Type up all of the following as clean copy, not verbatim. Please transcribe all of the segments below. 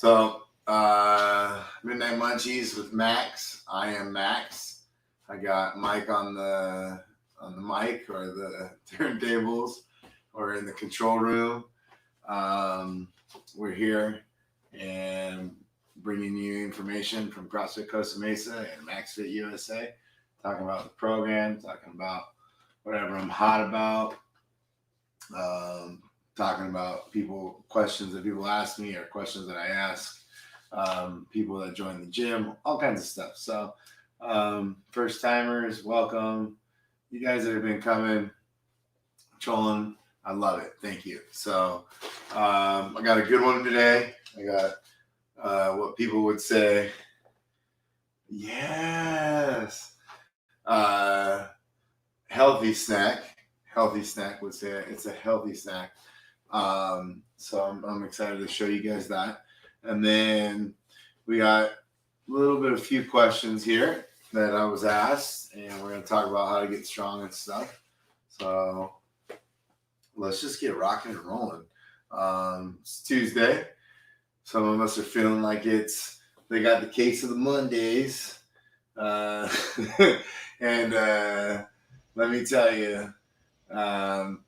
Midnight Munchies with Max. I am Max. I got Mike on the mic or the turntables or in the control room. We're here and bringing you information from CrossFit Costa Mesa and MaxFit USA, talking about the program, talking about whatever I'm hot about, talking about questions that people ask me or questions that I ask people that join the gym, all kinds of stuff. So first timers, welcome. You guys that have been coming, trolling, I love it. Thank you. So I got a good one today. I got what people would say, yes, healthy snack. Healthy snack would say it's a healthy snack. So I'm excited to show you guys that. And then we got a little few questions here that I was asked, and we're going to talk about how to get strong and stuff. So let's just get rocking and rolling. It's Tuesday. Some of us are feeling like they got the case of the Mondays. And let me tell you,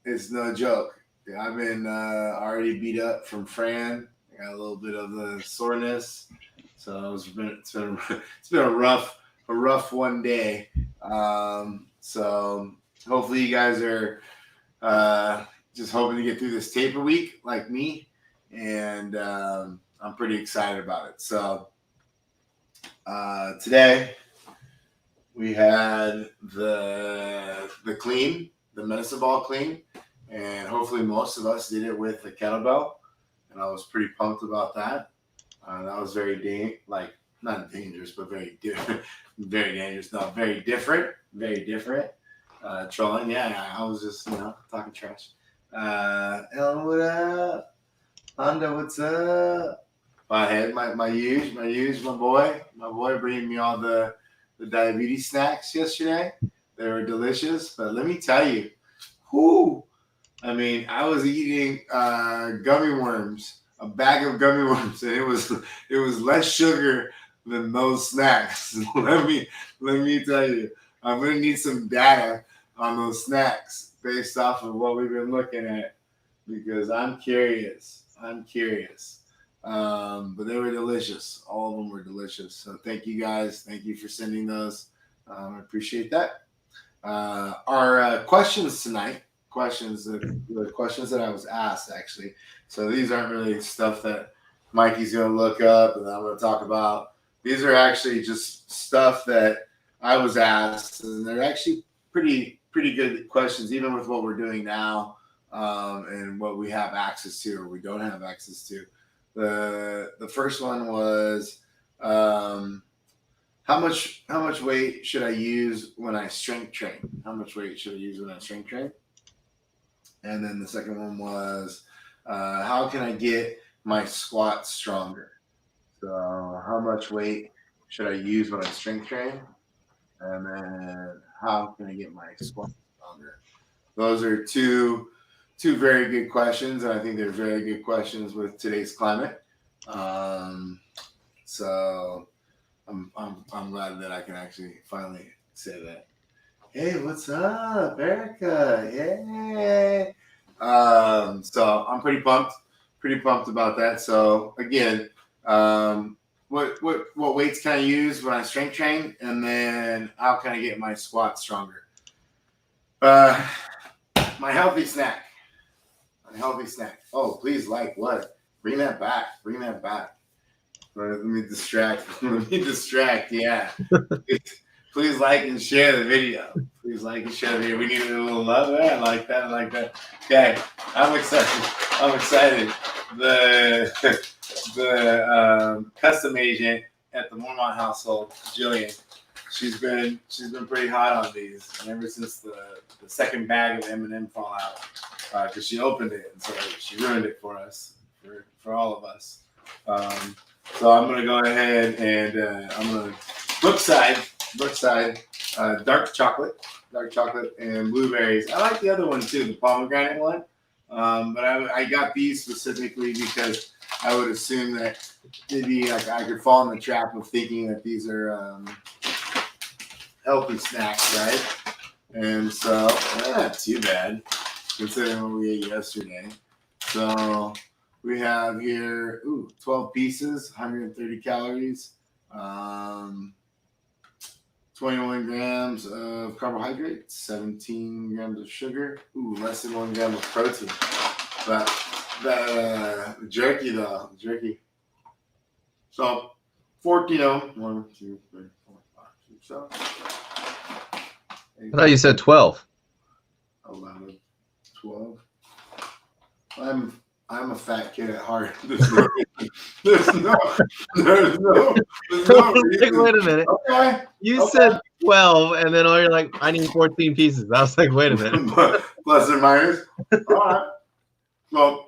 it's no joke. I've been already beat up from Fran. I got a little bit of the soreness, so it's been a rough one day. So hopefully you guys are just hoping to get through this taper week like me, and I'm pretty excited about it. So today we had the clean, the medicine ball clean, and hopefully most of us did it with the kettlebell. And I was pretty pumped about that. That was very not dangerous, but very different. Very dangerous. No, very different. Very different. Trolling. Yeah, I was just talking trash. Ellen, what up? Honda, what's up? Pothead, my boy, bringing me all the diabetes snacks yesterday. They were delicious, but let me tell you, I mean, I was eating gummy worms, a bag of gummy worms, and it was less sugar than those snacks. let me tell you, I'm gonna need some data on those snacks based off of what we've been looking at, because I'm curious. But they were delicious. All of them were delicious. So thank you guys. Thank you for sending those. I appreciate that. Our questions tonight. The questions that I was asked, actually. So these aren't really stuff that Mikey's going to look up and I'm going to talk about. These are actually just stuff that I was asked, and they're actually pretty good questions, even with what we're doing now and what we have access to or we don't have access to. The first one was how much weight should I use when I strength train? How much weight should I use when I strength train? And then the second one was, how can I get my squat stronger? So how much weight should I use when I strength train? And then how can I get my squat stronger? Those are two very good questions, and I think they're very good questions with today's climate. So I'm glad that I can actually finally say that. Hey, what's up, Erica? Yay! So I'm pretty pumped about that. So again, what weights can I use when I strength train, and then how can I get my squat stronger? My healthy snack. Oh, please like what? Bring that back. Let me distract. Yeah. Please like and share the video. We need a little love there. I like that. Okay, I'm excited. The custom agent at the Mormont household, Jillian, she's been pretty hot on these, and ever since the second bag of M&M fallout, because she opened it and so she ruined it for us, for all of us. So I'm gonna go ahead and I'm gonna Brookside, dark chocolate and blueberries. I like the other one too, the pomegranate one. But I got these specifically because I would assume that maybe like I could fall in the trap of thinking that these are healthy snacks, right? And so, not too bad considering what we ate yesterday. So we have here 12 pieces, 130 calories, 21 grams of carbohydrates, 17 grams of sugar, less than 1 gram of protein. But the jerky, though, So 14 of them. 1, 2, 3, 4, 5, 6, 7. I thought you said 12. 11, 12. I'm a fat kid at heart. There's no reason. Like, wait a minute. Okay. You said 12, and then you're like, I need 14 pieces. I was like, wait a minute. Plus or minus. All right. Well,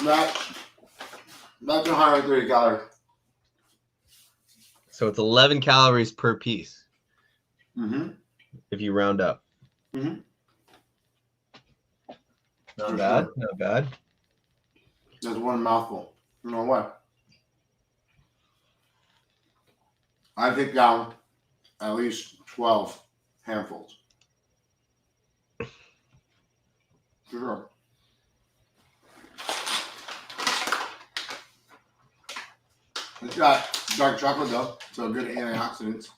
that's 130 calories. So it's 11 calories per piece. Mm-hmm. If you round up. Mm-hmm. Not bad. Not bad. That's one mouthful. You know what? I think down at least 12 handfuls. For sure. It's got dark chocolate though, so good antioxidants.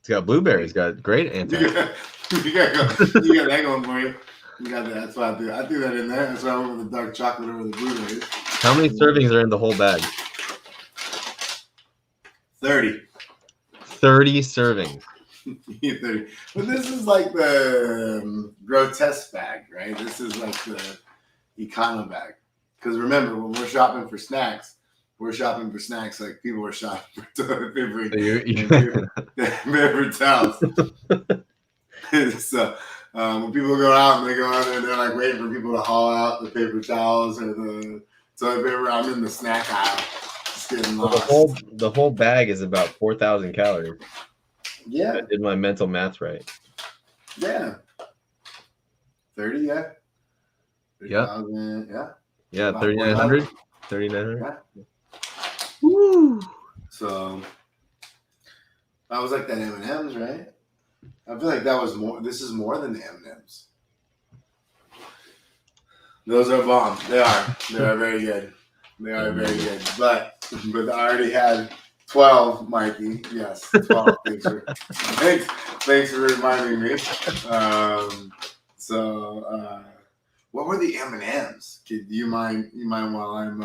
It's got blueberries. Got great You got that going for you. You got that. That's why I threw that in there. That's why I went with the dark chocolate over the blueberries. How many servings are in the whole bag? 30. 30 servings. 30. But this is like the grotesque bag, right? This is like the econo bag. Because remember, when we're shopping for snacks like people are shopping for toilet paper and paper towels. So when people go out and they go out there and they're like waiting for people to haul out the paper towels or the toilet paper, I'm in the snack aisle just getting lost. The whole bag is about 4,000 calories. Yeah. I did my mental math right. Yeah. 30, yeah. 30,000, yeah. Yeah, 3,900. 3,900. Yeah. Woo. So that was like that M&M's, right? I feel like that was more. This is more than the M&M's. Those are bomb. They are. They are very good. They are very good. But I already had 12, Mikey. Yes, 12. Thanks for reminding me. What were the M&Ms? Do you mind while I'm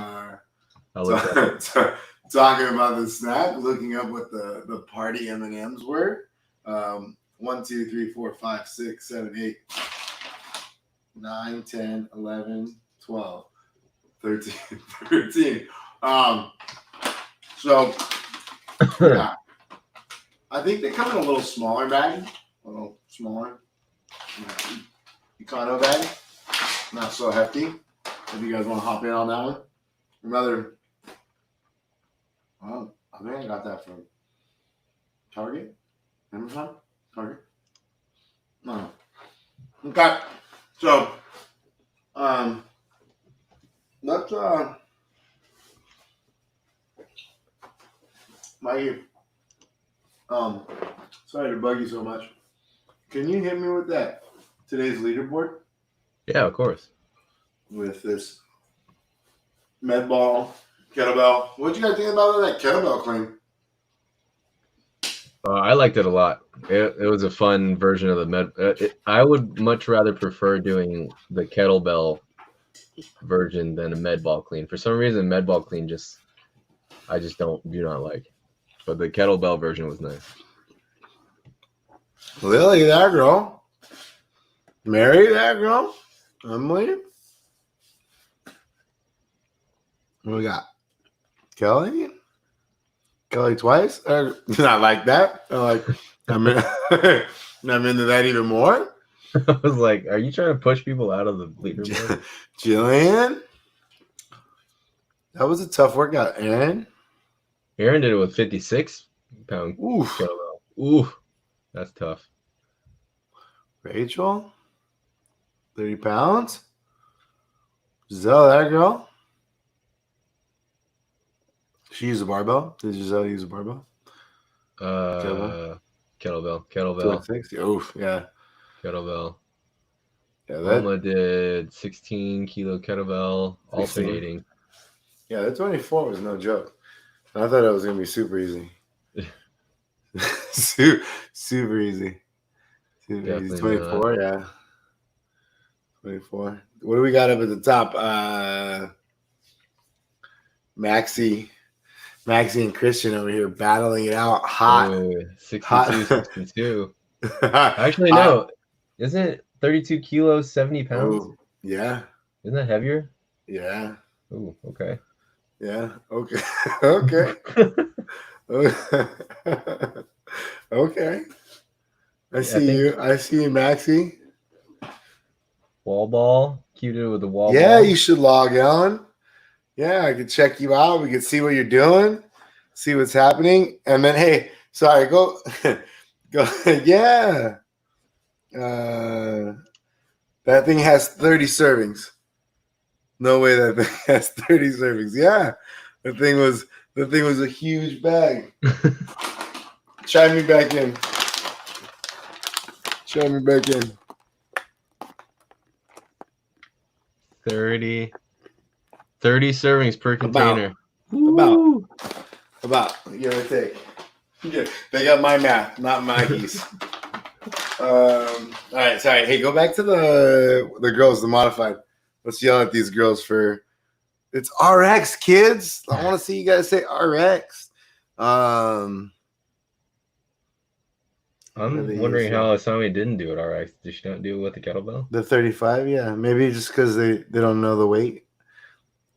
talking about the snack, looking up what the party M&Ms were? 1, 2, 3, 4, 5, 6, 7, 8, 9, 10, 11, 12, 13. So yeah, I think they come in a little smaller bag, a little smaller, econo bag, not so hefty. If you guys want to hop in on that one, another. Well, I think I got that from Target, Amazon. Target. No. Okay. So, let's Mikey. Sorry to bug you so much. Can you hit me with that today's leaderboard? Yeah, of course. With this med ball, kettlebell. What you guys think about that kettlebell clean? I liked it a lot. It was a fun version of the med. I would much rather prefer doing the kettlebell version than a med ball clean. For some reason, med ball clean I just do not like. But the kettlebell version was nice. Lily, that girl. Mary, that girl. Emily. What we got? Kelly? Kelly twice? Not like that. I'm into that even more. I was like, are you trying to push people out of the leaderboard? Jillian? That was a tough workout. Aaron did it with 56 pound kettlebell. Ooh, that's tough. She used a barbell. Did Giselle use a barbell? Kettlebell. 260. Oof, yeah. Kettlebell. Yeah, Alma did 16 kilo kettlebell 16. alternating. Yeah, that 24 was no joke. I thought it was gonna be super easy. Super easy. Super easy. 24, yeah. 24. What do we got up at the top? Maxie and Christian over here battling it out. Hot. 62, Hot. 62. Actually, no. Isn't it 32 kilos, 70 pounds? Oh, yeah. Isn't that heavier? Yeah. Oh, okay. Yeah. Okay. Okay. Okay. I see you, Maxie. Wall ball. Cued it with the wall Yeah, ball. you should log on. Yeah, I could check you out. We could see what you're doing, see what's happening. And then, hey, sorry, go. Yeah. That thing has 30 servings. No way that thing has 30 servings. Yeah. The thing was a huge bag. Chime me back in. 30 servings per container. About give or take. Yeah, they got my math, not Maggie's. All right, sorry. Hey, go back to the girls, the modified. Let's yell at these girls for it's RX, kids. I want to see you guys say RX. I'm wondering how Asami didn't do it RX. Did she not do it with the kettlebell? The 35, yeah. Maybe just because they don't know the weight.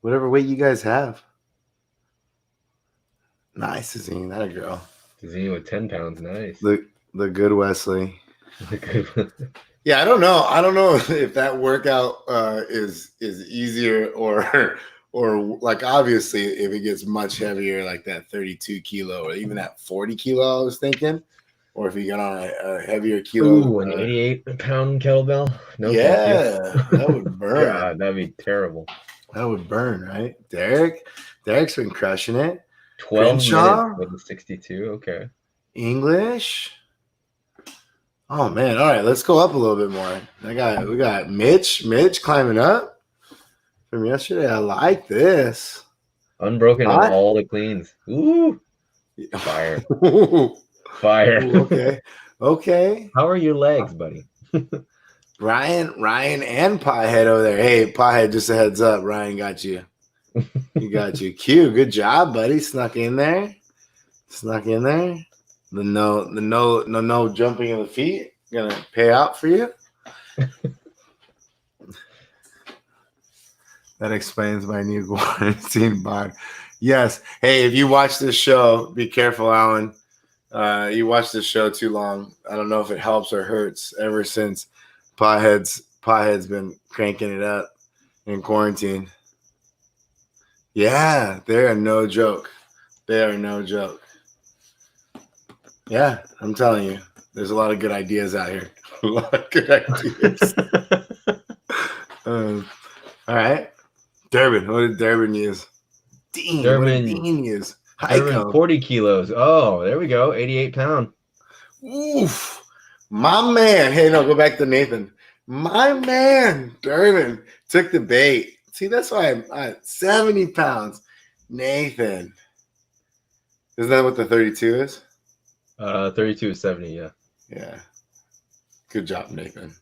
Whatever weight you guys have. Nice, Zine. That a girl. Zine with 10 pounds. Nice. The good Wesley. Yeah, I don't know. I don't know if that workout is easier or like obviously if it gets much heavier, like that 32 kilo or even that 40 kilo, I was thinking, or if you get on a heavier kilo. Ooh, an 88-pound kettlebell. No, yeah, that would burn. God, that'd be terrible. That would burn, right? Derek's been crushing it. 12 minutes with a 62. Okay. English. Oh man! All right, let's go up a little bit more. We got Mitch climbing up from yesterday. I like this. Unbroken on all the cleans. Ooh, fire! Fire! Ooh, okay. How are your legs, buddy? Ryan, and Pothead over there. Hey, Pothead, just a heads up. Ryan got you. He got you. Q, good job, buddy. Snuck in there. The no jumping of the feet gonna pay out for you. That explains my new quarantine bod. Yes. Hey, if you watch this show, be careful, Alan. You watch this show too long. I don't know if it helps or hurts. Ever since Pothead's been cranking it up in quarantine. Yeah, they are no joke. Yeah, I'm telling you, there's a lot of good ideas out here. A lot of good ideas. All right. Durbin. What did Durbin use? Dean. What did Dean use? Durbin, 40 kilos. Oh, there we go. 88-pound. Oof. My man. Hey, no, go back to Nathan. My man, Durbin, took the bait. See, that's why I'm 70 pounds. Nathan. Isn't that what the 32 is? 32 is 70, yeah. Yeah. Good job, Nathan.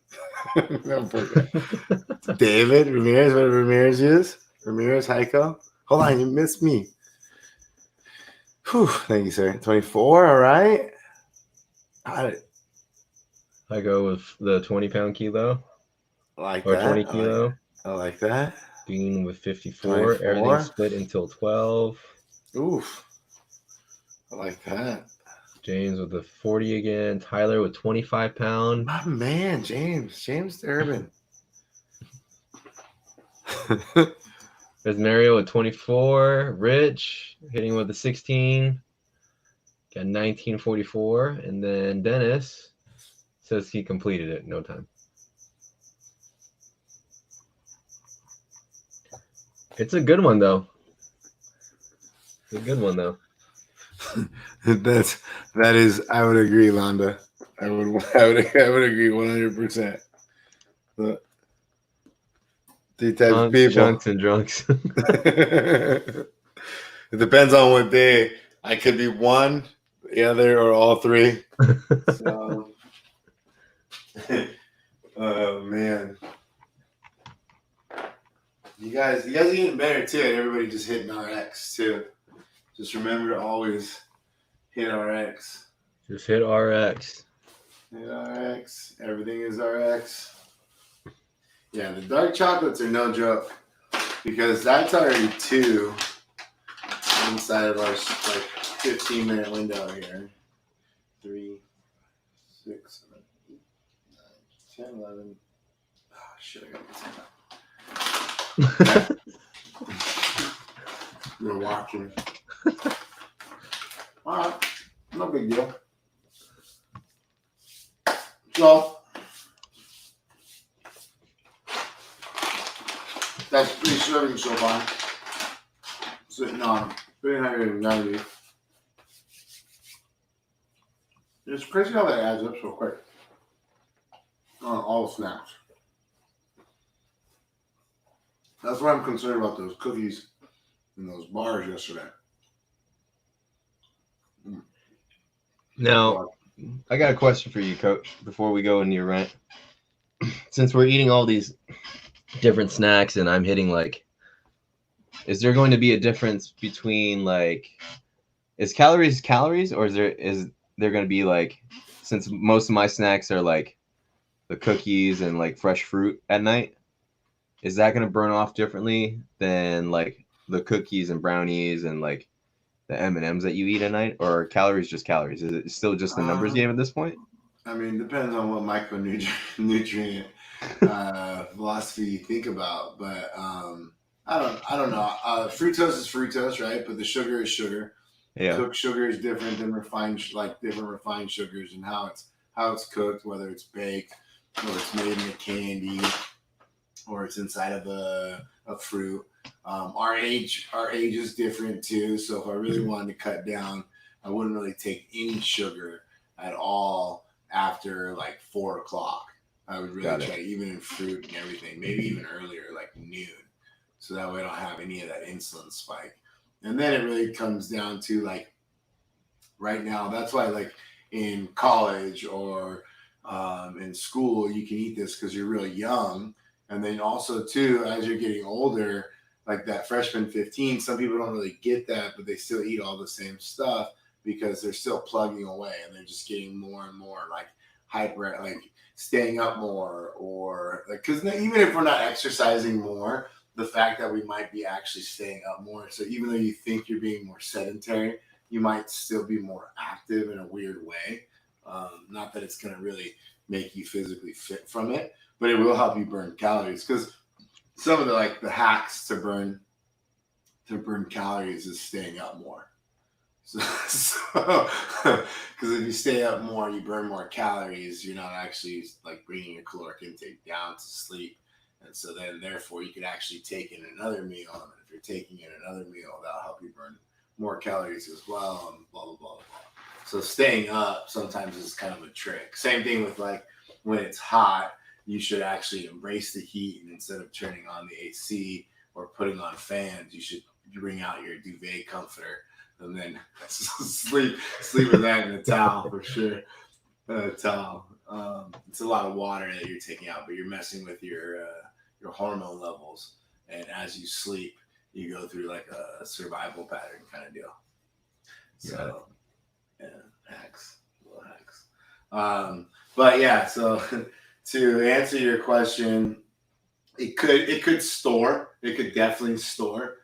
David Ramirez, what did Ramirez use? Ramirez, Heiko. Hold on, you missed me. Whew, thank you, sir. 24, all right. I go with the 20-pound kilo. I like or that. 20 kilo. I like that. Dean with 54. Everything split until 12. Oof. I like that. James with the 40 again. Tyler with 25 pound. My man, James Durbin. There's Mario with 24. Rich hitting with the 16. Got 1944. And then Dennis says he completed it in no time. It's a good one, though. It's a good one though. That is. I would agree, Londa. I would agree 100%. Three types of Chunks, people. chunks, and drunks. It depends on what day. I could be one, the other, or all three. So, oh man, you guys are getting better too. And everybody just hitting RX too. Just remember to always hit RX. Just hit RX. Hit RX. Everything is RX. Yeah, the dark chocolates are no joke because that's already 2 inside of our like 15-minute window here. 3, 6, 7, 8, 9, 10, 11. Oh shit! I got this. You're watching. All right, no big deal. So that's 3 servings so far. Sitting on 390. It's crazy how that adds up so quick on all snacks. That's why I'm concerned about those cookies and those bars yesterday. Now, I got a question for you, Coach, before we go into your rant. Since we're eating all these different snacks and I'm hitting like, is there going to be a difference between like, is calories, or is there going to be like, since most of my snacks are like the cookies and like fresh fruit at night, is that going to burn off differently than like the cookies and brownies and like the M&Ms that you eat at night, or are calories just calories? Is it still just the numbers game at this point? I mean, depends on what micronutrient philosophy you think about, but I don't know. Fructose is fructose, right? But the sugar is sugar. Yeah. Cooked sugar is different than different refined sugars, and how it's cooked, whether it's baked or it's made in a candy or it's inside of a fruit. Our age is different too. So if I really wanted to cut down, I wouldn't really take any sugar at all after like 4 o'clock. I would really try, even in fruit and everything, maybe even earlier, like noon. So that way I don't have any of that insulin spike. And then it really comes down to like right now, that's why like in college or in school, you can eat this because you're really young. And then also too, as you're getting older, like that freshman 15, some people don't really get that, but they still eat all the same stuff because they're still plugging away and they're just getting more and more like hyper, like staying up more, or like, because even if we're not exercising more, the fact that we might be actually staying up more. So even though you think you're being more sedentary, you might still be more active in a weird way. Not that it's going to really make you physically fit from it, but it will help you burn calories, because some of the hacks to burn calories is staying up more. So because if you stay up more, you burn more calories. You're not actually like bringing your caloric intake down to sleep, and so then therefore you could actually take in another meal. And if you're taking in another meal, that'll help you burn more calories as well, and blah blah blah blah. So staying up sometimes is kind of a trick. Same thing with like when it's hot, you should actually embrace the heat, and instead of turning on the AC or putting on fans, you should bring out your duvet comforter and then sleep with that in a towel for sure. Towel. It's a lot of water that you're taking out, but you're messing with your hormone levels, and as you sleep, you go through like a survival pattern kind of deal. So, yeah, little hacks. But yeah, so to answer your question, it could definitely store.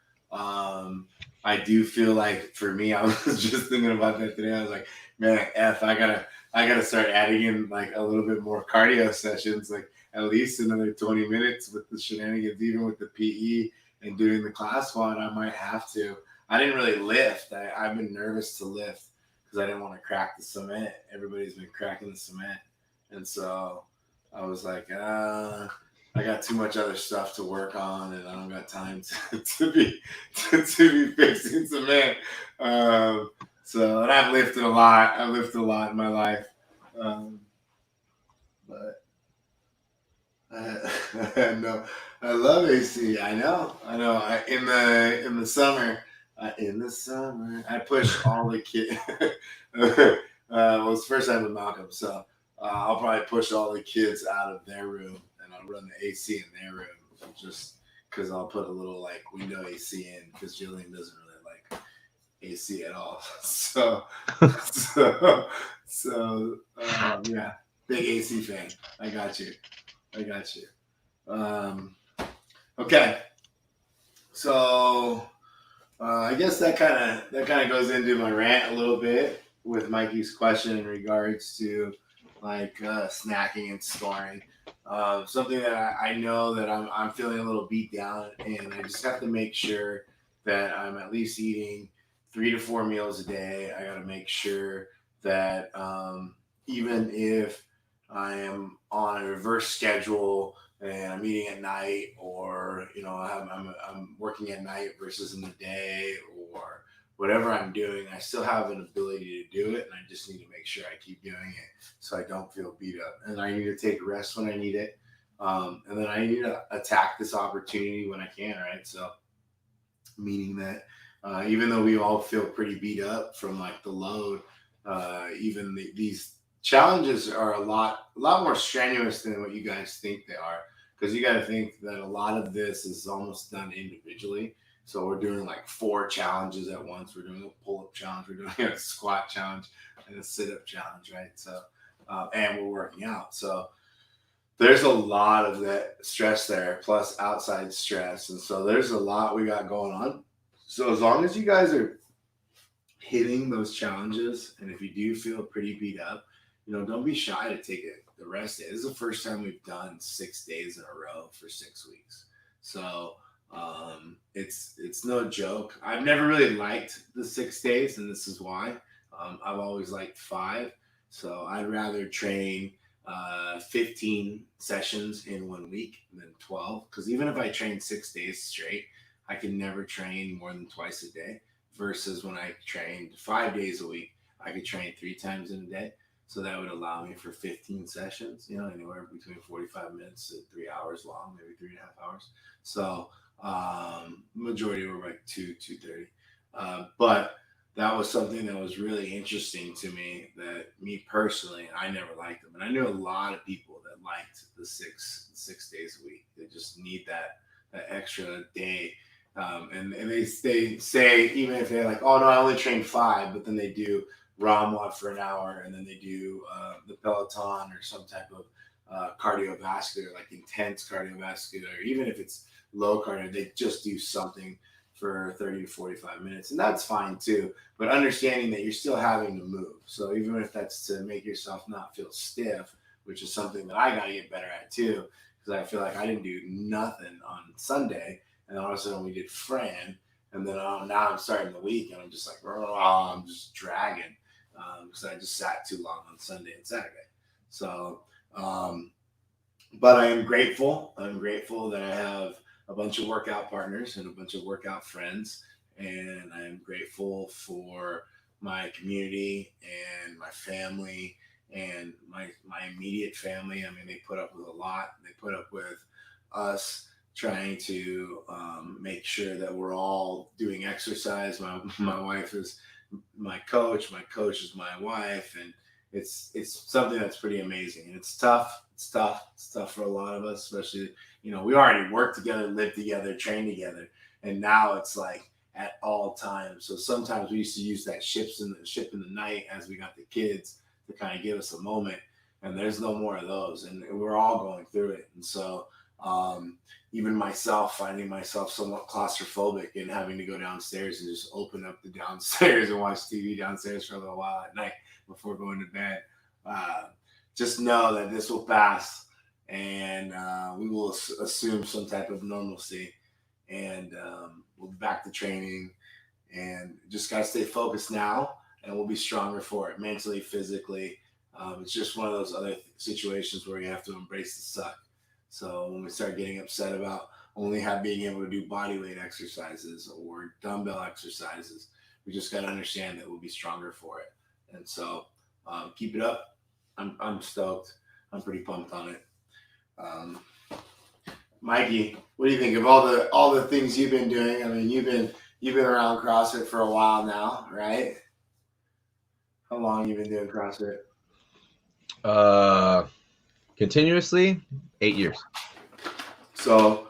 I do feel like for me, I was just thinking about that today. I was like, man, I gotta start adding in like a little bit more cardio sessions, like at least another 20 minutes with the shenanigans, even with the PE and doing the class squat. I might have to. I didn't really lift. I've been nervous to lift because I didn't want to crack the cement. Everybody's been cracking the cement, and so I was like, I got too much other stuff to work on, and I don't got time to be fixing cement. Um, so, and I've lifted a lot. I've lifted a lot in my life, um, but no, I love AC. I know. In the summer, I push all the kids. Well, it's the first time with Malcolm, so I'll probably push all the kids out of their room, and I'll run the AC in their room, just because I'll put a little like window AC in, because Jillian doesn't really like AC at all. So, yeah, big AC fan. I got you. I got you. Um, okay, so I guess that kind of goes into my rant a little bit with Mikey's question in regards to like snacking and storing. Something that I know that I'm feeling a little beat down, and I just have to make sure that I'm at least eating 3 to 4 meals a day. I got to make sure that even if I am on a reverse schedule and I'm eating at night, or I'm working at night versus in the day, or whatever I'm doing, I still have an ability to do it, and I just need to make sure I keep doing it so I don't feel beat up. And I need to take rest when I need it, and then I need to attack this opportunity when I can. Right, so meaning that even though we all feel pretty beat up from like the load, even these challenges are a lot more strenuous than what you guys think they are, because you got to think that a lot of this is almost done individually. So we're doing like 4 challenges at once. We're doing a pull-up challenge, we're doing a squat challenge, and a sit-up challenge, right? So and we're working out, so there's a lot of that stress there, plus outside stress, and so there's a lot we got going on. So as long as you guys are hitting those challenges, and if you do feel pretty beat up, don't be shy to take it the rest day. This is the first time we've done 6 days in a row for 6 weeks, so it's no joke. I've never really liked the 6 days, and this is why. I've always liked 5, so I'd rather train 15 sessions in 1 week than 12, because even if I train 6 days straight, I can never train more than twice a day, versus when I trained 5 days a week, I could train 3 times in a day. So that would allow me for 15 sessions, anywhere between 45 minutes to 3 hours long, maybe 3.5 hours. So majority were like 2:30. But that was something that was really interesting to me, that me personally, I never liked them. And I knew a lot of people that liked the 6 days a week. They just need that extra day. And they say, even if they're like, oh no, I only train 5, but then they do ROMWA for an hour, and then they do the Peloton or some type of cardiovascular, like intense cardiovascular, even if it's low cardio, they just do something for 30 to 45 minutes. And that's fine too. But understanding that you're still having to move. So even if that's to make yourself not feel stiff, which is something that I got to get better at too, because I feel like I didn't do nothing on Sunday, and all of a sudden we did Fran, and then now I'm starting the week, and I'm just like, oh, I'm just dragging, because I just sat too long on Sunday and Saturday. So, but I am grateful. I'm grateful that I have a bunch of workout partners and a bunch of workout friends, and I am grateful for my community and my family and my immediate family. I mean, they put up with a lot. They put up with us trying to make sure that we're all doing exercise. My wife is my coach. My coach is my wife, and it's something that's pretty amazing. And it's tough. It's tough. It's tough for a lot of us, especially, we already work together, live together, train together, and now it's like at all times. So sometimes we used to use that ship in the night as we got the kids to kind of give us a moment, and there's no more of those, and we're all going through it. And so even myself, finding myself somewhat claustrophobic and having to go downstairs and just open up the downstairs and watch TV downstairs for a little while at night before going to bed. Just know that this will pass, and we will assume some type of normalcy, and we'll be back to training, and just got to stay focused now, and we'll be stronger for it, mentally, physically. It's just one of those other situations where you have to embrace the suck. So when we start getting upset about only being able to do body weight exercises or dumbbell exercises, we just got to understand that we'll be stronger for it. And so keep it up. I'm stoked. I'm pretty pumped on it. Um, Mikey, what do you think of all the things you've been doing? I mean, you've been around CrossFit for a while now, right? How long you been doing CrossFit? Uh, Continuously, 8 years. So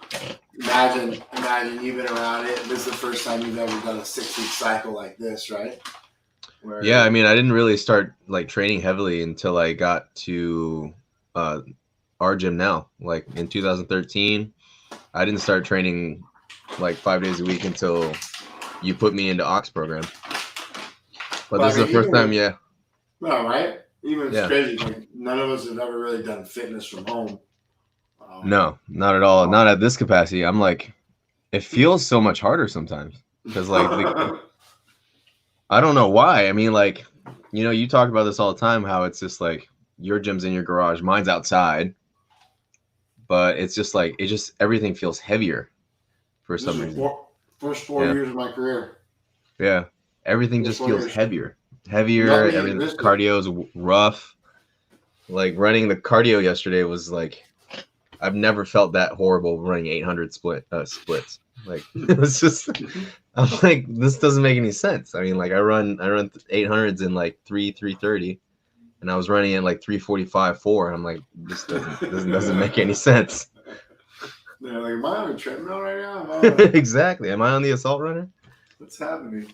imagine you've been around it. This is the first time you've ever done a 6 week cycle like this, right? Yeah, I Where mean, I didn't really start like training heavily until I got to uh, our gym now. Like in 2013, I didn't start training like 5 days a week until you put me into Ox program. But But this I is the mean, first time, yeah, no, right? Even it's yeah. crazy. Like none of us have ever really done fitness from home. Um, No, not at all. um, Not at this capacity. I'm like, it feels so much harder sometimes because like I don't know why. I mean, like, you talk about this all the time, how it's just like your gym's in your garage, mine's outside, but it's just like everything feels heavier for this some is reason. first four Yeah, years of my career. yeah. Everything First just 4 feels years. heavier, heavier. Nothing Everything existed. cardio's rough. Like running the cardio yesterday was like I've never felt that horrible running 800 splits. Like it was just I'm like this doesn't make any sense. I mean, like I run 800s in like 3:30, and I was running in like 3:45 4, and I'm like this doesn't make any sense. They're like, am I on a treadmill right now? Am I on Exactly. Am I on the assault runner? what's happening?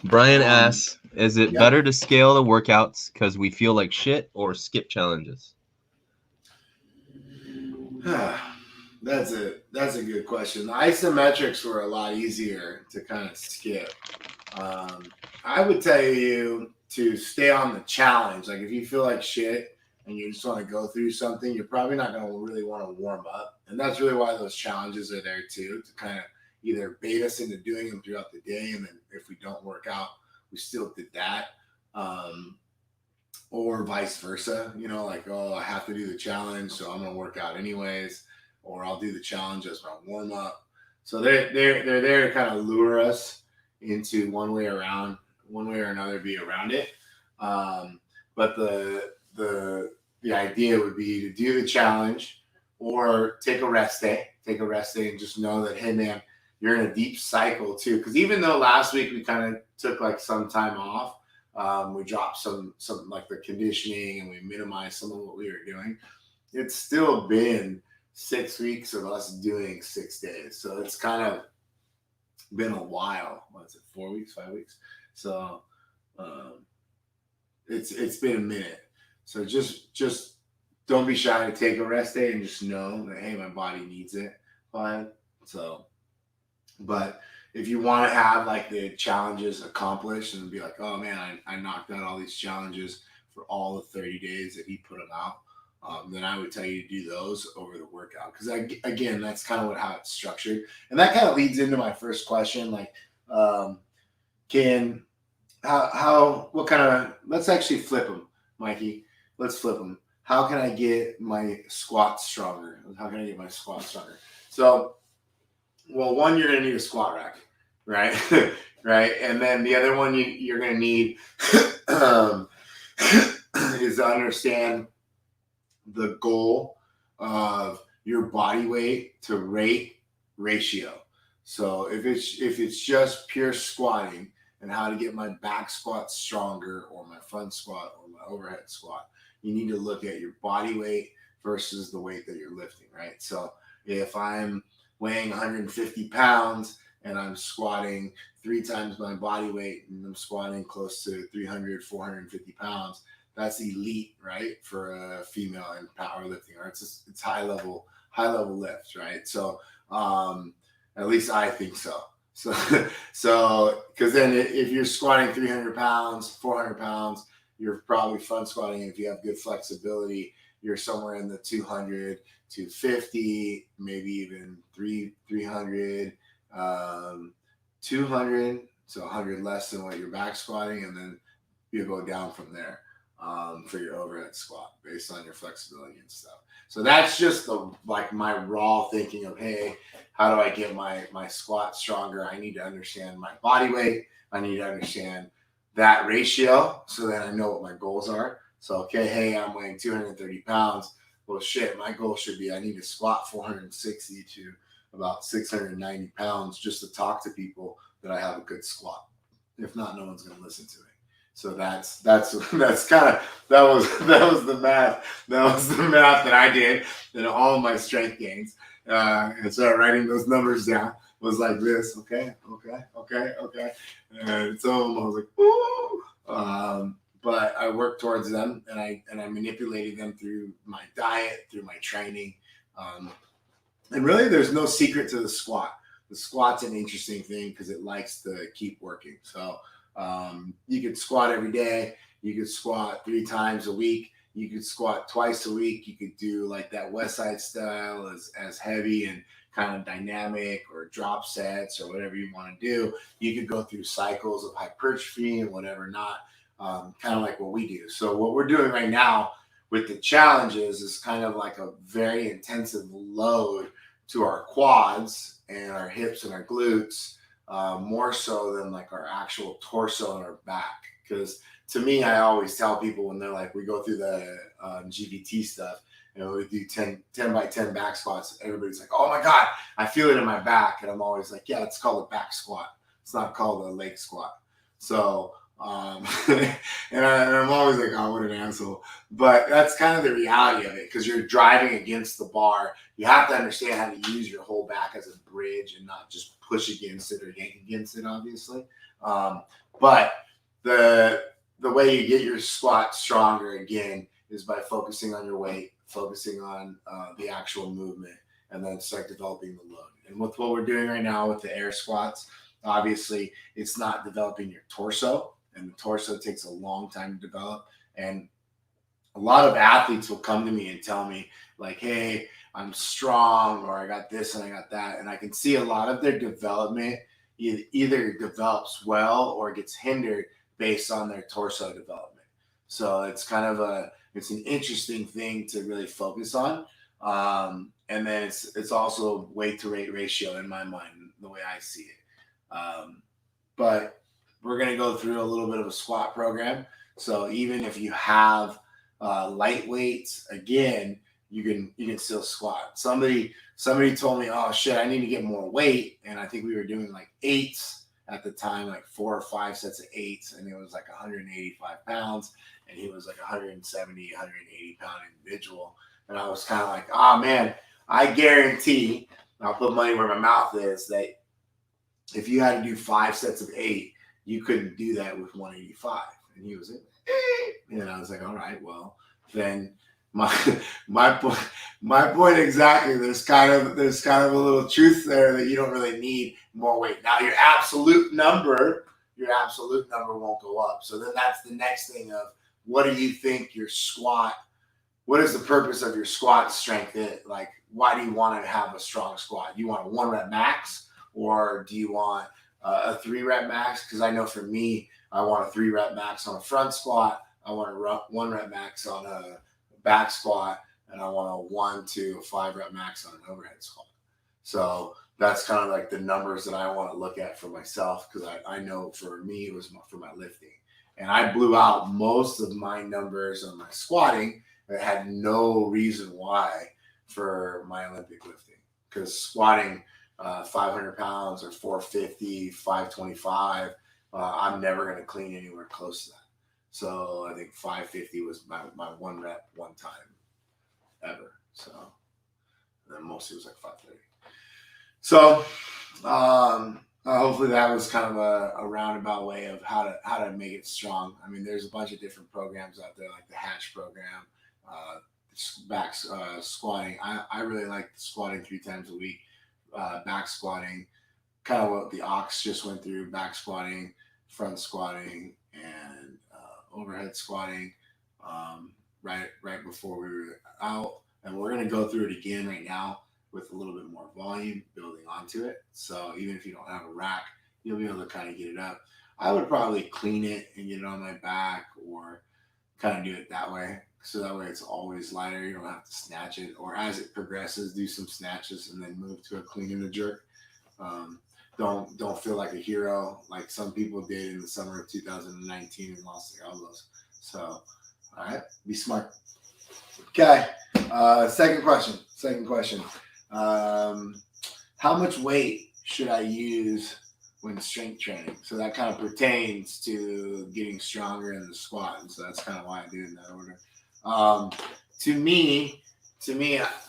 Brian Um, asks, is it yeah. better to scale the workouts because we feel like shit or skip challenges? That's a good question. The isometrics were a lot easier to kind of skip. Um, I would tell you to stay on the challenge. Like if you feel like shit and you just want to go through something, you're probably not going to really want to warm up. And that's really why those challenges are there too, to kind of either bait us into doing them throughout the day. And then if we don't work out, we still did that. Um, or vice versa, like, oh, I have to do the challenge, so I'm going to work out anyways, or I'll do the challenge as my warm up. So they're there to kind of lure us into one way or another, be around it. Um, but the idea would be to do the challenge or take a rest day, and just know that hey man, you're in a deep cycle too. Because even though last week we kind of took like some time off, we dropped some like the conditioning and we minimized some of what we were doing. It's still been 6 weeks of us doing 6 days, so it's kind of been a while. What is it? 4 weeks, 5 weeks? So um, it's been a minute. So just don't be shy to take a rest day and just know that hey, my body needs it. Fine. So, but if you want to have like the challenges accomplished and be like, oh man, I knocked out all these challenges for all the 30 days that he put them out, then I would tell you to do those over the workout. Because again, that's kind of how it's structured. And that kind of leads into my first question. Like, can, what kind of, let's actually flip them, Mikey. Let's flip them. How can I get my squats stronger? How can I get my squats stronger? So, well, one, you're going to need a squat rack, right? Right. And then the other one you're going to need um, is to understand the goal of your body weight to rate ratio. So if it's just pure squatting and how to get my back squat stronger or my front squat or my overhead squat, you need to look at your body weight versus the weight that you're lifting, right? So if I'm weighing 150 pounds and I'm squatting 3 times my body weight and I'm squatting close to 300, 450 pounds, that's elite, right? For a female in powerlifting, or it's high level lifts, right? So at least I think so. So because then if you're squatting 300 pounds, 400 pounds, you're probably front squatting. If you have good flexibility, you're somewhere in the 200, 250, maybe even 300, 200, so 100 less than what you're back squatting, and then you go down from there. for your overhead squat based on your flexibility and stuff. So that's just my raw thinking of, hey, how do I get my squat stronger? I need to understand my body weight. I need to understand that ratio so that I know what my goals are. So, okay, hey, I'm weighing 230 pounds. Well, shit, my goal should be I need to squat 460 to about 690 pounds just to talk to people that I have a good squat. If not, no one's going to listen to me. So that's kind of that was the math. That was the math that I did in all of my strength gains. And so writing those numbers down was like this. Okay. And some of them I was like, ooh. But I worked towards them, and I manipulated them through my diet, through my training. And really, there's no secret to the squat. The squat's an interesting thing because it likes to keep working. So you could squat every day. You could squat 3 times a week. You could squat twice a week. You could do like that West Side style as heavy and kind of dynamic, or drop sets, or whatever you want to do. You could go through cycles of hypertrophy and whatever not, kind of like what we do. So what we're doing right now with the challenges is kind of like a very intensive load to our quads and our hips and our glutes, more so than like our actual torso and our back. Because to me, I always tell people when they're like, we go through the GBT stuff, we do 10 by 10 back squats. Everybody's like, oh my God, I feel it in my back. And I'm always like, yeah, it's called a back squat. It's not called a leg squat. So, and I'm always like, oh, what an asshole. But that's kind of the reality of it, because you're driving against the bar. You have to understand how to use your whole back as a bridge and not just push against it or yank against it, obviously. But the way you get your squat stronger, again, is by focusing on your weight, focusing on the actual movement, and then start developing the load. And with what we're doing right now with the air squats, obviously, it's not developing your torso, and the torso takes a long time to develop. And a lot of athletes will come to me and tell me, like, hey, I'm strong, or I got this and I got that. And I can see a lot of their development either develops well or gets hindered based on their torso development. So it's kind of it's an interesting thing to really focus on. And then it's also weight to rate ratio in my mind, the way I see it. But we're going to go through a little bit of a squat program. So even if you have light weights, again, you can still squat. Somebody told me, oh shit, I need to get more weight. And I think we were doing like 8s at the time, like 4 or 5 sets of 8s. And it was like 185 pounds. And he was like 170, 180 pound individual. And I was kind of like, oh man, I guarantee, I'll put money where my mouth is, that if you had to do 5 sets of 8, you couldn't do that with 185. And he was like, and I was like, all right, well, then my point exactly. There's kind of a little truth there that you don't really need more weight. Now your absolute number won't go up. So then that's the next thing of, what do you think your squat, what is the purpose of your squat strength? Like, why do you want to have a strong squat? Do you want a 1 rep max, or do you want a 3 rep max? Because I know for me, I want a 3 rep max on a front squat. I want a 1 rep max on a back squat, and I want a 1 to 5 rep max on an overhead squat. So that's kind of like the numbers that I want to look at for myself, because I know for me it was for my lifting. And I blew out most of my numbers on my squatting. I had no reason why for my Olympic lifting, because squatting 500 pounds or 450, 525, I'm never going to clean anywhere close to that. So I think 550 was my 1 rep one time ever. So then mostly it was like 530. So hopefully that was kind of a roundabout way of how to make it strong. I mean, there's a bunch of different programs out there, like the Hatch program, back squatting. I really like squatting 3 times a week, back squatting, kind of what the Ox just went through, back squatting, front squatting, and overhead squatting, right before we were out. And we're going to go through it again right now with a little bit more volume building onto it. So even if you don't have a rack, you'll be able to kind of get it up. I would probably clean it and get it on my back, or kind of do it that way. So that way it's always lighter. You don't have to snatch it. Or as it progresses, do some snatches and then move to a clean and a jerk. Um, don't feel like a hero like some people did in the summer of 2019 and lost their elbows. So, all right, be smart. Okay. Second question. How much weight should I use when strength training? So that kind of pertains to getting stronger in the squat. And so that's kind of why I do it in that order. To me,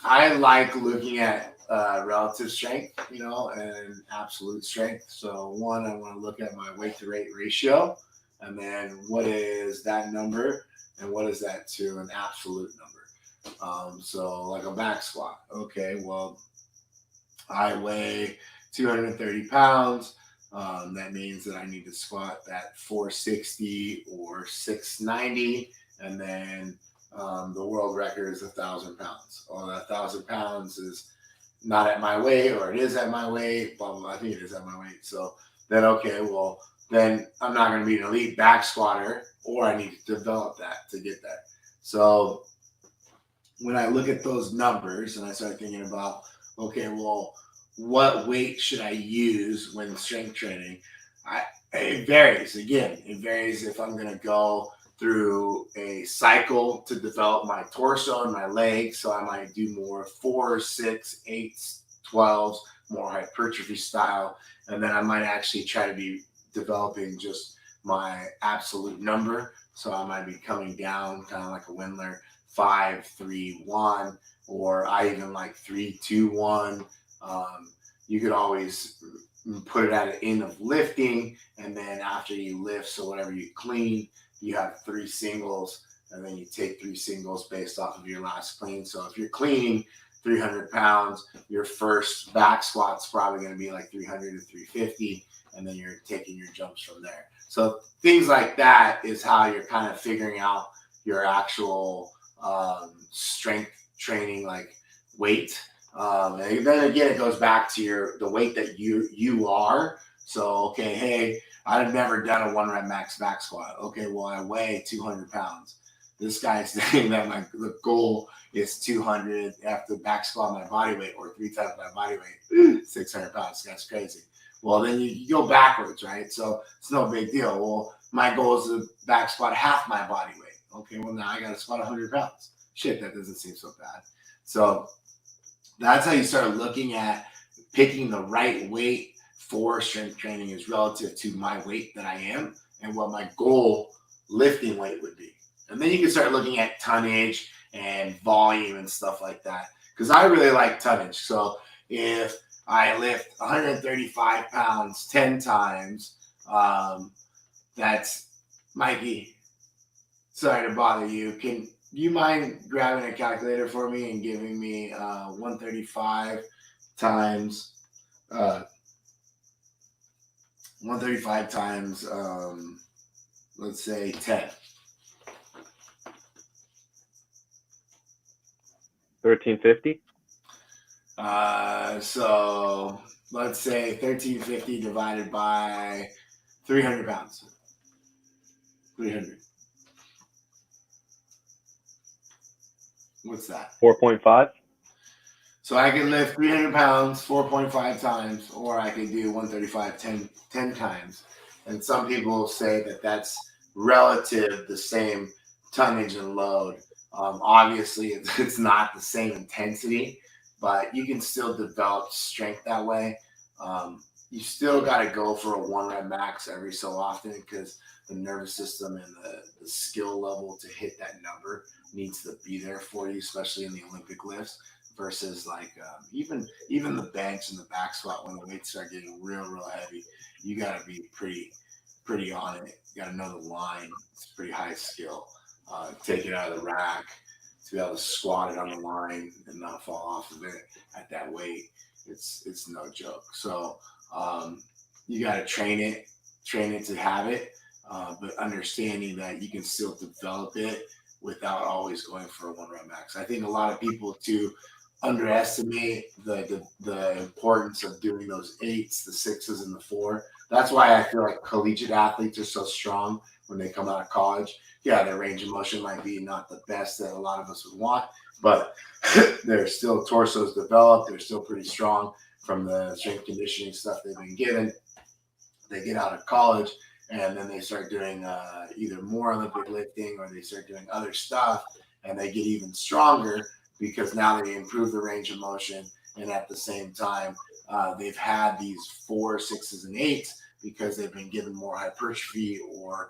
I like looking at relative strength, and absolute strength. So one, I want to look at my weight to rate ratio, and then what is that number, and what is that to an absolute number. So like a back squat. Okay, well, I weigh 230 pounds. That means that I need to squat at 460 or 690, and then the world record is 1,000 pounds. Well, 1,000 pounds is not at my weight, or it is at my weight. Blah, blah, blah. I think it is at my weight. So then, okay, well, then I'm not going to be an elite back squatter, or I need to develop that to get there. So when I look at those numbers and I start thinking about, okay, well, what weight should I use when strength training? It varies. Again, it varies if I'm going to go through a cycle to develop my torso and my legs. So I might do more 4, 6, 8, 12s, more hypertrophy style. And then I might actually try to be developing just my absolute number. So I might be coming down kind of like a Windler, 5, 3, 1, or I even like 3, 2, 1. You could always put it at an end of lifting, and then after you lift, so whatever you clean, you have 3 singles, and then you take 3 singles based off of your last clean. So if you're cleaning 300 pounds, your first back squat's probably going to be like 300 to 350, and then you're taking your jumps from there. So things like that is how you're kind of figuring out your actual strength training, like weight. And then again, it goes back to the weight that you are. So, okay, hey, I've never done a 1 rep max back squat. Okay, well, I weigh 200 pounds. This guy's saying that the goal is 200 after back squat my body weight, or 3 times my body weight, 600 pounds. That's crazy. Well, then you go backwards, right? So it's no big deal. Well, my goal is to back squat half my body weight. Okay, well, now I got to squat 100 pounds. Shit, that doesn't seem so bad. So that's how you start looking at picking the right weight for strength training is relative to my weight that I am and what my goal lifting weight would be. And then you can start looking at tonnage and volume and stuff like that. Because I really like tonnage. So if I lift 135 pounds 10 times, that's Mikey. Sorry to bother you. Can you mind grabbing a calculator for me and giving me 135 times 135 times let's say 10. 1350. So let's say 1350 divided by 300 pounds. 300. What's that? 4.5. So I can lift 300 pounds 4.5 times, or I could do 135 10 times. And some people say that that's relative the same tonnage and load. Obviously, it's not the same intensity, but you can still develop strength that way. You still got to go for a 1 rep max every so often because the nervous system and the skill level to hit that number needs to be there for you, especially in the Olympic lifts versus like even the bench and the back squat. When the weights start getting real heavy, you got to be pretty on it. You got to know the line. It's pretty high skill. Take it out of the rack to be able to squat it on the line and not fall off of it at that weight. It's no joke. So you got to train it to have it, but understanding that you can still develop it without always going for a 1 rep max. I think a lot of people too underestimate the importance of doing those 8s, the 6s, and the 4. That's why I feel like collegiate athletes are so strong when they come out of college. Yeah, their range of motion might be not the best that a lot of us would want, but they're still torsos developed. They're still pretty strong from the strength conditioning stuff they've been given. They get out of college and then they start doing either more Olympic lifting or they start doing other stuff and they get even stronger because now they improve the range of motion and at the same time they've had these 4, 6s, and 8s because they've been given more hypertrophy or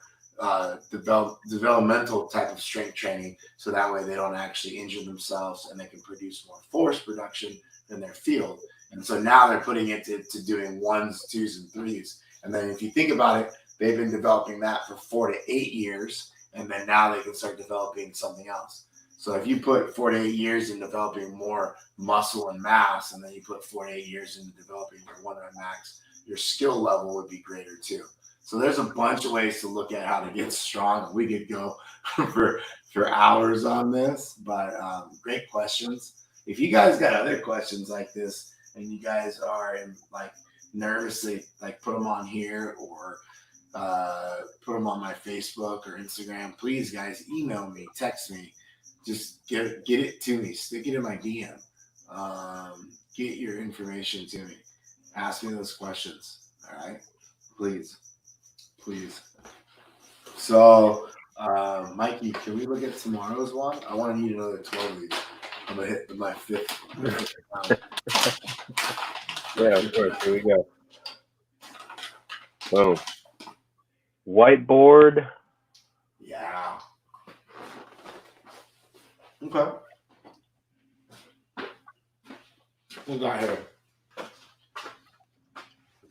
developmental type of strength training so that way they don't actually injure themselves and they can produce more force production in their field. And so now they're putting it to doing 1s, 2s, and 3s. And then if you think about it, they've been developing that for 4 to 8 years, and then now they can start developing something else. So if you put 4 to 8 years in developing more muscle and mass, and then you put 4 to 8 years into developing your 1 rep max, your skill level would be greater too. So there's a bunch of ways to look at how to get strong. We could go for hours on this, but great questions. If you guys got other questions like this, and you guys are in like nervously, like put them on here or put them on my Facebook or Instagram. Please, guys, email me, text me. Just get it to me. Stick it in my DM. Get your information to me. Ask me those questions. All right, please. So, Mikey, can we look at tomorrow's one? I want to need another 12 of these. I'm gonna hit my 5th. Yeah, of course. Here we go. Boom. Whiteboard. Yeah. Okay. We got here.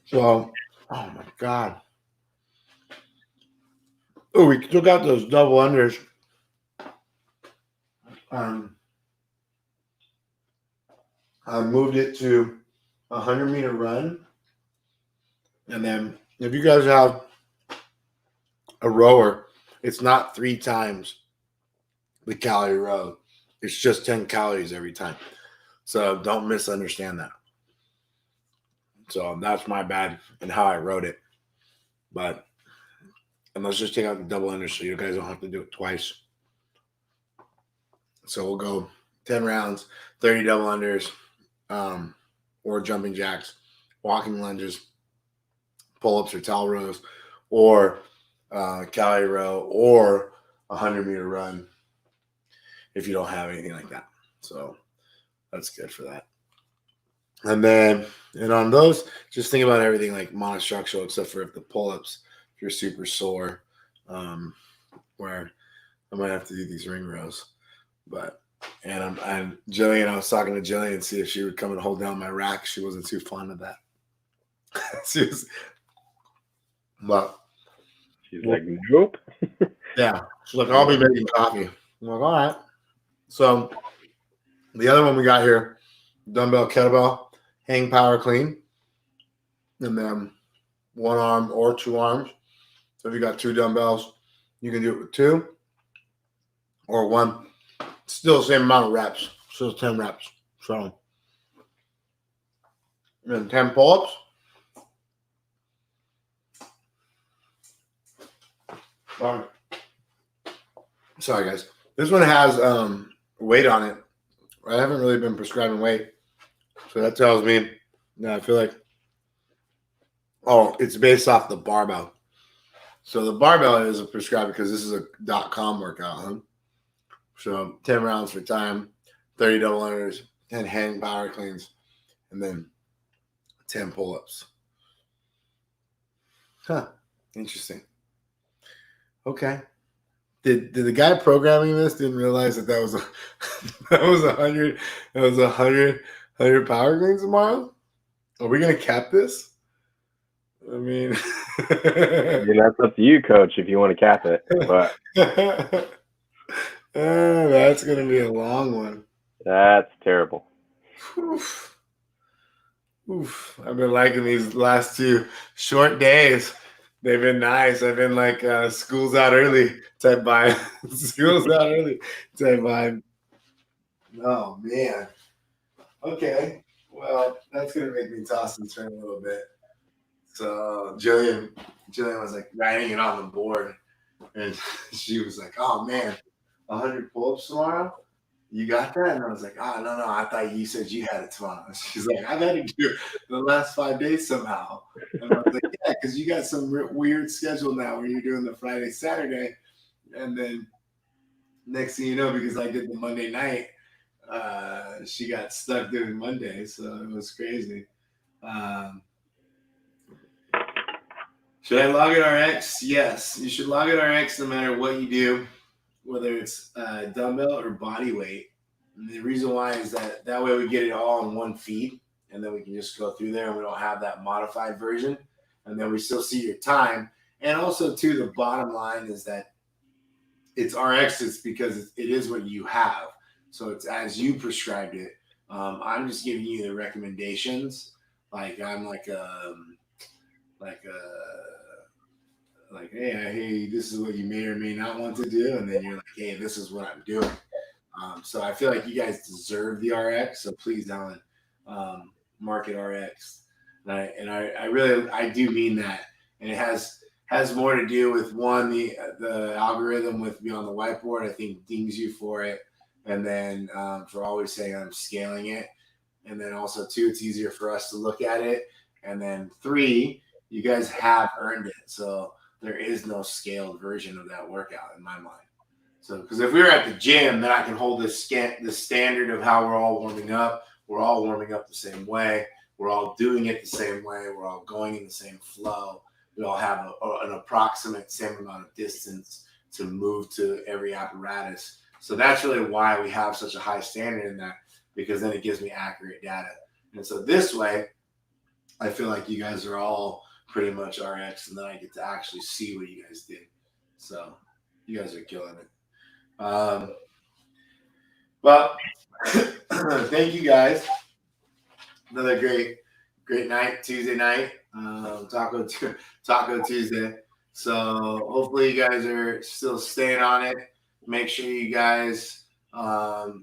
So, oh my God. Oh, we still got those double unders. I moved it to a 100-meter run. And then if you guys have a rower, it's not 3 times the calorie row. It's just 10 calories every time. So don't misunderstand that. So that's my bad and how I wrote it. But and let's just take out the double unders so you guys don't have to do it twice. So we'll go 10 rounds, 30 double unders, or jumping jacks, walking lunges, pull-ups or towel rows, or calorie row, or a 100-meter run if you don't have anything like that. So that's good for that. And then, and on those, just think about everything like monostructural, except for if the pull-ups, if you're super sore, where I might have to do these ring rows. But, and Jillian, I was talking to Jillian and see if she would come and hold down my rack. She wasn't too fond of that. She was, but She's like, nope. yeah. She's like, I'll be making coffee. I'm like, all right. So the other one we got here, dumbbell, kettlebell, hang power clean, and then 1 arm or 2 arms. So if you got 2 dumbbells, you can do it with 2 or 1. Still the same amount of reps. Still 10 reps. So and then 10 pull-ups. Sorry, guys. This one has weight on it. I haven't really been prescribing weight. So that tells me that I feel like, it's based off the barbell. So the barbell is a prescribed because this is a .com workout. Huh? So 10 rounds for time, 30 double unders, 10 hang power cleans, and then 10 pull-ups. Huh. Interesting. Okay. Did the guy programming this didn't realize that was 100 power cleans tomorrow? Are we gonna cap this? I mean, That's up to you, coach, if you want to cap it. But that's gonna be a long one. That's terrible. Oof. I've been liking these last 2 short days. They've been nice. I've been like school's out early type vibe. School's out early type vibe. Oh man. Okay. Well, that's gonna make me toss and turn a little bit. So Jillian was like writing it on the board, and she was like, "Oh man, 100 pull-ups tomorrow. You got that?" And I was like, "Oh no, I thought you said you had it tomorrow." She's like, "I've had to do it the last 5 days somehow." And I was like, "Yeah, because you got some weird schedule now where you're doing the Friday, Saturday, and then next thing you know, because I did the Monday night, she got stuck doing Monday, so it was crazy." Should I log at RX? Yes, you should log at RX no matter what you do, whether it's dumbbell or body weight. And the reason why is that way we get it all in one feed, and then we can just go through there, and we don't have that modified version, and then we still see your time. And also, too, the bottom line is that it's RX. It's because it is what you have, so it's as you prescribed it. I'm just giving you the recommendations. Like I'm like hey, this is what you may or may not want to do, and then you're like, hey, this is what I'm doing. So I feel like you guys deserve the RX, so please, Alan, market RX. And I really do mean that, and it has more to do with one, the algorithm with me on the whiteboard. I think dings you for it, and then for always saying I'm scaling it, and then also 2, it's easier for us to look at it, and then 3, you guys have earned it. So there is no scaled version of that workout in my mind. So, because if we were at the gym, then I can hold the standard of how we're all warming up. We're all warming up the same way. We're all doing it the same way. We're all going in the same flow. We all have an approximate same amount of distance to move to every apparatus. So that's really why we have such a high standard in that, because then it gives me accurate data. And so this way, I feel like you guys are all pretty much RX, and then I get to actually see what you guys did. So you guys are killing it. Well, thank you guys. Another great night, Tuesday night, Taco Tuesday. So hopefully you guys are still staying on it. Make sure you guys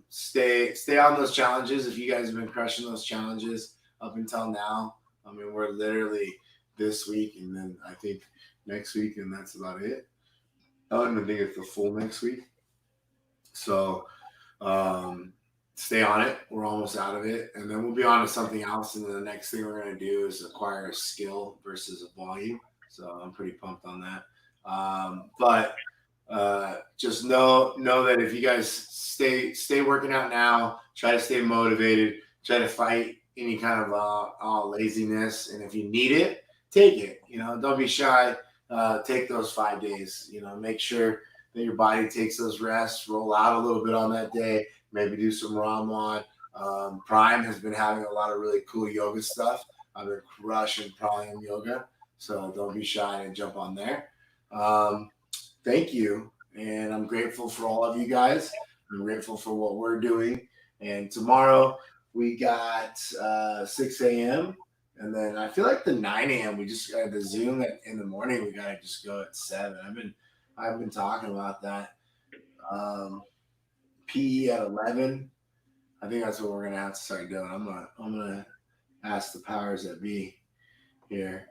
stay on those challenges. If you guys have been crushing those challenges up until now, I mean, we're literally this week, and then I think next week, and that's about it. I don't even think it's the full next week. So stay on it. We're almost out of it, and then we'll be on to something else. And then the next thing we're going to do is acquire a skill versus a volume. So I'm pretty pumped on that. But just know that if you guys stay working out now, try to stay motivated, try to fight any kind of laziness, and if you need it, take it. Don't be shy. Take those 5 days. Make sure that your body takes those rests. Roll out a little bit on that day. Maybe do some Ramon. Prime has been having a lot of really cool yoga stuff. I've been crushing Prime yoga, so don't be shy and jump on there. Thank you, and I'm grateful for all of you guys. I'm grateful for what we're doing. And tomorrow we got 6 a.m. And then I feel like the 9 a.m. we just got the Zoom in the morning. We gotta just go at 7. I've been talking about that. PE at 11. I think that's what we're gonna have to start doing. I'm gonna ask the powers that be here.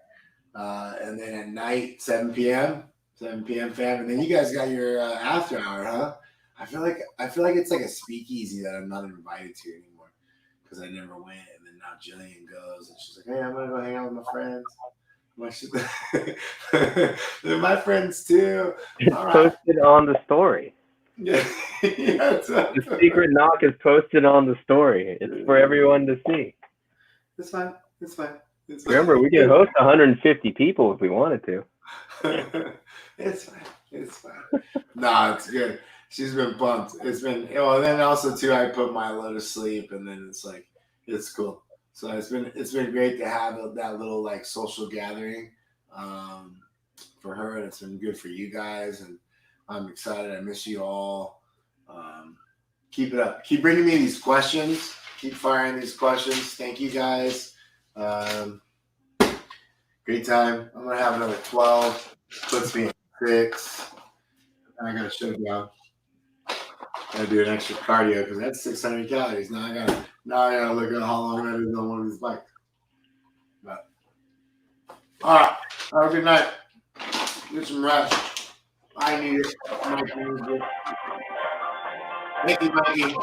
And then at night, 7 p.m. 7 p.m. fam. And then you guys got your after hour, huh? I feel like it's like a speakeasy that I'm not invited to anymore because I never went. And then now Jillian goes, and she's like, "Hey, I'm gonna go hang out with my friends." They're my friends too. It's All right. posted on the story. Yeah. The secret knock is posted on the story. It's for everyone to see. It's fine. Remember, we can host 150 people if we wanted to. It's fine. Nah, it's good. She's been pumped. It's been, and then also too, I put Milo to sleep, and then it's cool. So it's been great to have that little like social gathering for her, and it's been good for you guys, and I'm excited. I miss you all. Keep it up. Keep bringing me these questions. Keep firing these questions. Thank you guys. Great time. I'm gonna have another 12. Puts me at 6. And I gotta shut it down. Gotta do an extra cardio because that's 600 calories. Now I gotta look at how long that is on one of these bikes. But All right. Have a good night. Get some rest. I need it. Mikey needs it. Thank you, Mikey.